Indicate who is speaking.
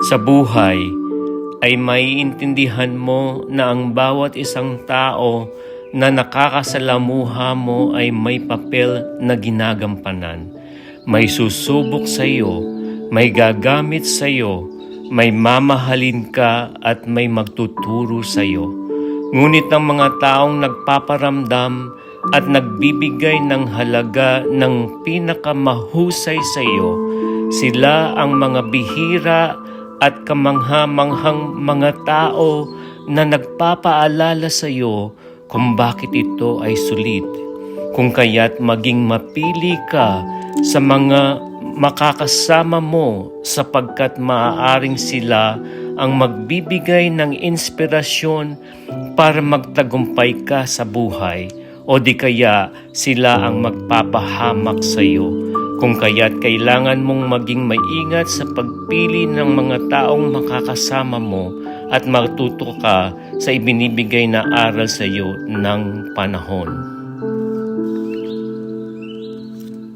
Speaker 1: Sa buhay ay maiintindihan mo na ang bawat isang tao na nakakasalamuha mo ay may papel na ginagampanan. May susubok sa iyo, may gagamit sa iyo, may mamahalin ka at may magtuturo sa iyo. Ngunit ang mga taong nagpaparamdam at nagbibigay ng halaga ng pinakamahusay sa iyo, sila ang mga bihira at kamangha-manghang mga tao na nagpapaalala sa iyo kung bakit ito ay sulit. Kung kaya't maging mapili ka sa mga makakasama mo sapagkat maaaring sila ang magbibigay ng inspirasyon para magtagumpay ka sa buhay o di kaya sila ang magpapahamak sa iyo. Kung kaya't kailangan mong maging maingat sa pagpili ng mga taong makakasama mo at matuto ka sa ibinibigay na aral sa iyo ng panahon.